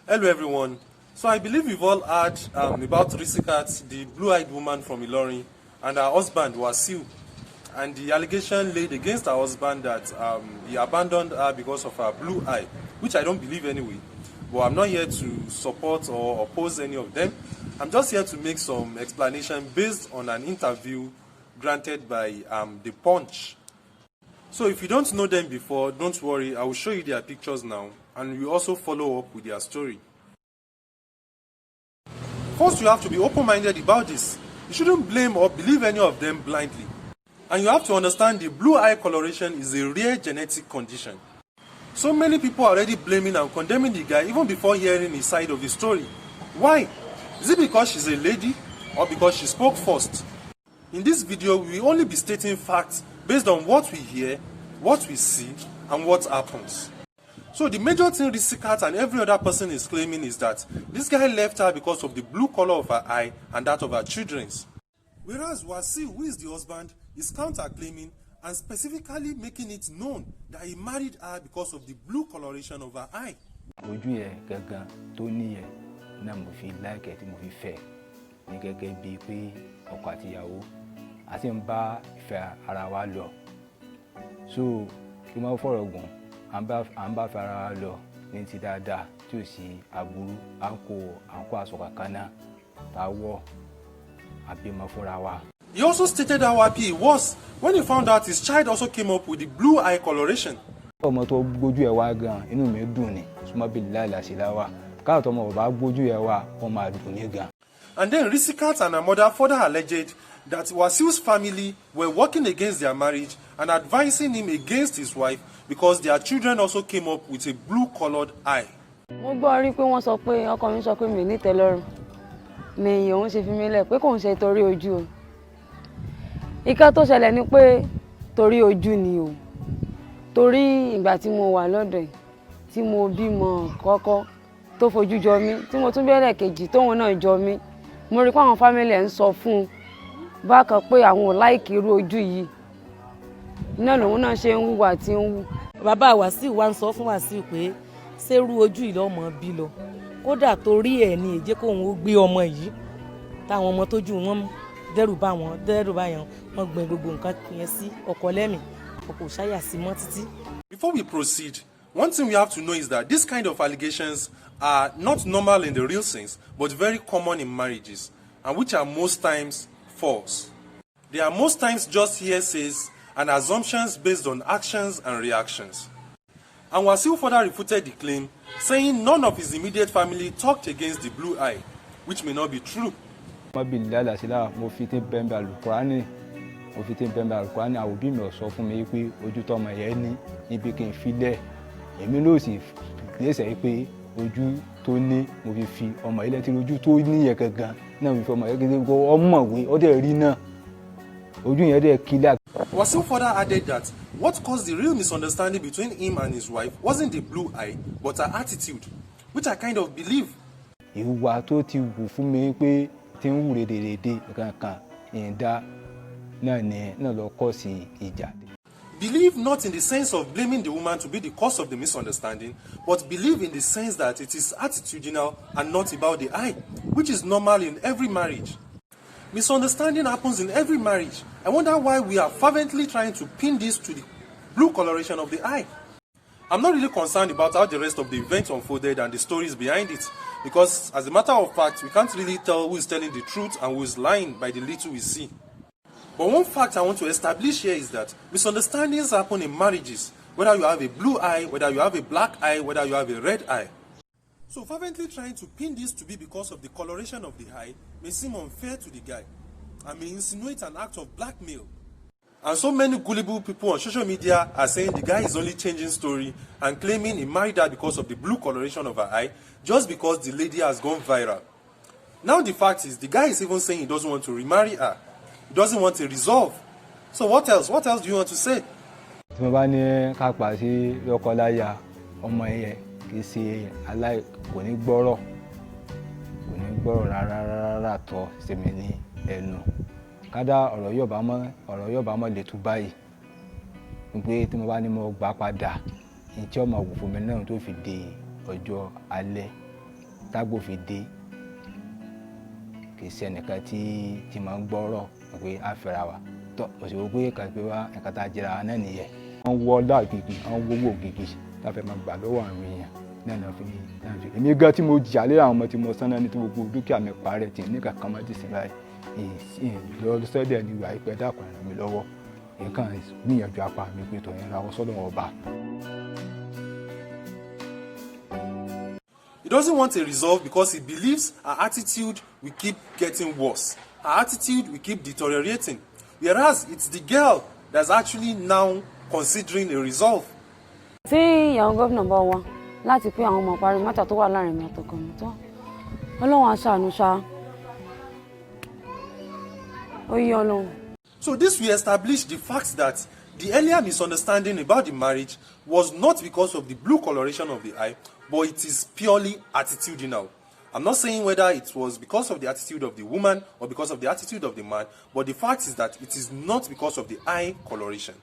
Hello everyone. So I believe we've all heard about Risikat, the blue-eyed woman from Ilorin, and her husband Wasiu, and the allegation laid against her husband that he abandoned her because of her blue eye, which I don't believe anyway. But I'm not here to support or oppose any of them. I'm just here to make some explanation based on an interview granted by The Punch. So if you don't know them before, don't worry, I will show you their pictures now, and we also follow up with their story. First, you have to be open-minded about this. You shouldn't blame or believe any of them blindly. And you have to understand the blue eye coloration is a rare genetic condition. So many people are already blaming and condemning the guy even before hearing his side of the story. Why? Is it because she's a lady or because she spoke first? In this video, we will only be stating facts based on what we hear, what we see, and what happens. So the major thing Risikat and every other person is claiming is that this guy left her because of the blue color of her eye and that of her children's. Whereas Wasiu, who is the husband, is counter-claiming and specifically making it known that he married her because of the blue coloration of her eye. Ojú yẹ gangan tó níyẹ náà mo fi like tí mo fi fẹ́ ní gẹ́gẹ́ bíi pé ọkọ àti ìyàwó àti ń bá ìfẹ́ ara wa lọ. So kí mo fọ̀rọ̀ gùn à ń bá fẹ́ ara wa lọ ní ti dáadáa tí ò sí aburú à ń kó aṣọ kankan náà tá a wọ̀ àbí mo fúnra wa. He also stated how happy he was when he found out his child also came up with the blue eye coloration. Ọmọ tó gbójú ẹ̀ wá gan inú mi dùn ni súnmọ́ bí láìláṣìláwà káàtó ọmọ bàbá gbójú ẹ̀ wá ọmọ àdùn ní gan. And then Risikat and her mother further alleged that Wasiu's family were working against their marriage and advising him against his wife because their children also came up with a blue-colored eye. Mo gbọ́ rí pé wọ́n sọ pé ọkọ mi sọ pé mi ní tẹ́lọ́rùn ni òun ṣe fi mí lẹ̀ pé kò ń ṣe torí ojú o. Ìkà tó ṣẹlẹ̀ ni pé torí ojú ni o. Torí ìgbà tí mo wà lọ́dọ̀ ẹ̀ tí mo bímọ kọ́kọ́ tó fojú jọ mí tí mo tún bẹ̀rẹ̀ kejì tóun náà jọ mí mo rí pé àwọn family ẹ̀ ń sọ fún un bákan pé àwọn ò láìkì irú ojú yìí náà lòun náà ṣe ń hùwà tí ń hù. Bàbá Wasiu wá ń sọ fún Wasiu pé ṣerú ojú yìí lọ́mọ bí lọ kódà torí ẹ̀ ní èjé kóun ó gbé ọmọ yìí táwọn ọmọ tójú wọn dẹ́rù bá yẹn wọ́n gbin gbogbo nǹkan yẹn sí ọkọ lẹ́mìí ọkọ ṣáyà sí mọ́ títí. Before we proceed, one thing we have to know is that this kind of allegations are not normal in the real sense, but very common in marriages, and which are most times false. They are most times just hearsays and assumptions based on actions and reactions. And Wasiu further refuted the claim, saying none of his immediate family talked against the blue eye, which may not be true. Mo fi tí bẹ́ẹ̀ Al-Qur'ani àwọn òbí mi ò sọ fún mi pé ojú tọmọ yẹn ní níbi kí n filẹ̀ èmi ló sì gbèsè pé ojú tó ní mo fi ọmọ ilẹ̀ tí ojú tó ní yẹn gangan náà mo fi ọmọ yẹn gẹ́gẹ́ ọmọwé ọdẹ rí náà ojú yẹn dẹ̀ kílẹ̀. Wasiu further added that what caused the real misunderstanding between him and his wife wasn't the blue eye but her attitude, which I kind of believe. Ìwà tó ti wù fún mi pé tí ń wù rédèrèdè kankan ìdá náà lọ kọ́ sí ìjà. Believe not in the sense of blaming the woman to be the cause of the misunderstanding, but believe in the sense that it is attitudinal and not about the eye, which is normal in every marriage. Misunderstanding happens in every marriage. I wonder why we are fervently trying to pin this to the blue coloration of the eye. I'm not really concerned about how the rest of the event unfolded and the stories behind it, because as a matter of fact, we can't really tell who is telling the truth and who is lying by the little we see. But one fact I want to establish here is that misunderstandings happen in marriages, whether you have a blue eye, whether you have a black eye, whether you have a red eye. So fervently trying to pin this to be because of the coloration of the eye may seem unfair to the guy and may insinuate an act of blackmail. And so many gullible people on social media are saying the guy is only changing story and claiming he married her because of the blue coloration of her eye just because the lady has gone viral. Now the fact is the guy is even saying he doesn't want to remarry her. He doesn't want a resolve. So what else? What else do you want to say? Tí mo bá ní ká pa sí lọ́kọláya ọmọ ẹ̀yẹ kì í ṣe kò ní gbọ́rọ̀ rárá tọ́ sí mi ní ẹnu. Kádà ọ̀rọ̀ yóò bá mọ́ lè tú báyìí. Pé tí mo bá ní mo gbà padà, ìjọ ọmọ wù fún mi náà tó fi di ọjọ́ alẹ́ tágbò fi dé kì í ṣe ẹnìkan tí máa ń gbọ́rọ̀ pé a fẹ́ra wa tó òṣèlú pé kàn pé wá nǹkan tá a jẹra náà nìyẹn. wọ́n wọ́ láàgìgì wọ́n wọ́wọ́ gègé táfẹ́ máa gbà lọ́wọ́ àwọn èèyàn náà fi èmi gan tí mo jà lé àwọn ọmọ tí mo sán náà ní tí gbogbo dúkìá mi parẹ́ tí ní kankan máa ti sìn báyìí lọ sọ́dẹ̀ ní ìwà ìpẹ́ dàpọ̀ ràn mí lọ́wọ́ nǹkan gbìyànjú apá mi pé tòun ra wọ́n sọ́dọ̀ ọba. He doesn't want a resolve because he believes her attitude will keep getting worse. Her attitude will keep deteriorating. Whereas it's the girl that's actually now considering a resolve. Tí ìyàwó gómìnà bá wá láti pé àwọn ọmọ parí mẹ́ta tó wà láàrin mi àtọkọ mi tán, Ọlọ́run aṣàánú ṣá. Ó yé Ọlọ́run. So this will establish the fact that the earlier misunderstanding about the marriage was not because of the blue coloration of the eye, but it is purely attitudinal. I'm not saying whether it was because of the attitude of the woman or because of the attitude of the man, but the fact is that it is not because of the eye coloration.